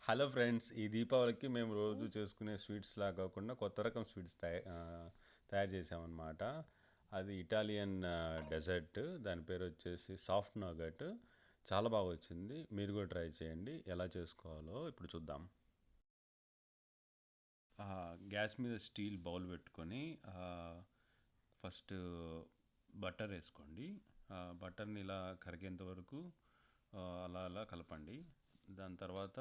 Hello friends, ఈ దీపావళికి మేము రోజు చేసుకునే స్వీట్స్లా కాకుండా కొత్త రకం స్వీట్స్ తయారు చేసామన్నమాట. అది ఇటాలియన్ డెజర్ట్. దాని పేరు వచ్చేసి సాఫ్ట్ నోగట్. చాలా బాగా వచ్చింది. మీరు కూడా ట్రై చేయండి. ఎలా చేసుకోవాలో ఇప్పుడు చూద్దాం. గ్యాస్ మీద స్టీల్ బౌల్ పెట్టుకొని ఫస్ట్ బటర్ వేసుకోండి. బటర్ని ఇలా కరిగేంత వరకు అలా అలా కలపండి. దాని తర్వాత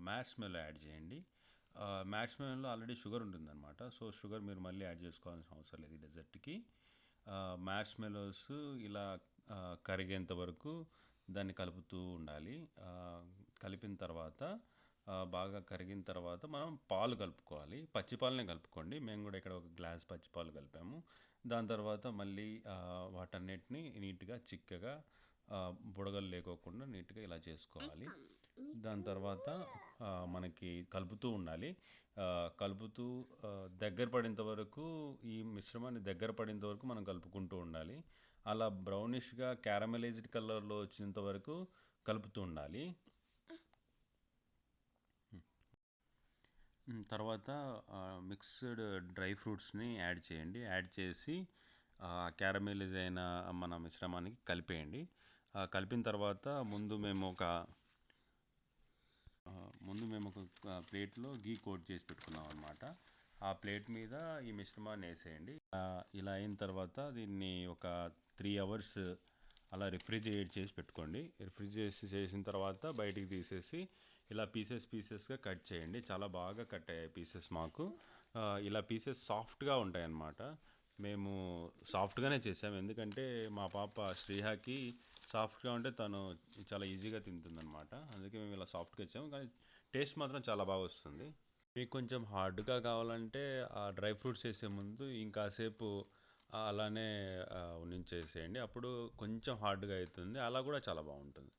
మ్యాష్ మెలో యాడ్ చేయండి. మ్యాష్ మెలోలో ఆల్రెడీ షుగర్ ఉంటుందన్నమాట. సో షుగర్ మీరు మళ్ళీ యాడ్ చేసుకోవాల్సిన అవసరం లేదు ఈ డెజర్ట్కి. మ్యాష్ మెలోస్ ఇలా కరిగేంత వరకు దాన్ని కలుపుతూ ఉండాలి. కలిపిన తర్వాత బాగా కరిగిన తర్వాత మనం పాలు కలుపుకోవాలి. పచ్చి పాలనే కలుపుకోండి. మేము కూడా ఇక్కడ ఒక గ్లాస్ పచ్చి పాలు కలిపాము. దాని తర్వాత మళ్ళీ వాటన్నిటిని నీట్గా చిక్కగా బుడగలు లేకోకుండా నీట్గా ఇలా చేసుకోవాలి. దాని తర్వాత మనకి కలుపుతూ ఉండాలి. కలుపుతూ దగ్గర పడేంత వరకు ఈ మిశ్రమాన్ని దగ్గర పడేంత వరకు మనం కలుపుకుంటూ ఉండాలి. అలా బ్రౌనిష్గా క్యారమెలైజ్డ్ కలర్లో వచ్చేంత వరకు కలుపుతూ ఉండాలి. తర్వాత మిక్స్డ్ డ్రై ఫ్రూట్స్ని యాడ్ చేయండి. యాడ్ చేసి క్యారమెలైజ్ అయిన మన మిశ్రమానికి కలిపేయండి. కలిపిన తర్వాత ముందు మేము ఒక ప్లేట్లో గీ కోట్ చేసి పెట్టుకున్నాం అనమాట. ఆ ప్లేట్ మీద ఈ మిశ్రమాన్ని వేసేయండి. ఇలా అయిన తర్వాత దీన్ని ఒక 3 అవర్స్ అలా రిఫ్రిజిరేట్ చేసి పెట్టుకోండి. రిఫ్రిజిరేట్ చేసిన తర్వాత బయటికి తీసేసి ఇలా పీసెస్గా కట్ చేయండి. చాలా బాగా కట్ అయ్యాయి పీసెస్ మాకు. ఇలా పీసెస్ సాఫ్ట్గా ఉంటాయన్నమాట. మేము సాఫ్ట్గానే చేసాము, ఎందుకంటే మా పాప శ్రీహాకి సాఫ్ట్గా ఉంటే తను చాలా ఈజీగా తింటుందన్నమాట. అందుకే మేము ఇలా సాఫ్ట్గా ఇచ్చాము, కానీ టేస్ట్ మాత్రం చాలా బాగా వస్తుంది. మీకు కొంచెం హార్డ్గా కావాలంటే ఆ డ్రై ఫ్రూట్స్ వేసే ముందు ఇంకాసేపు అలానే ఉంచేసేయండి. అప్పుడు కొంచెం హార్డ్గా అవుతుంది. అలా కూడా చాలా బాగుంటుంది.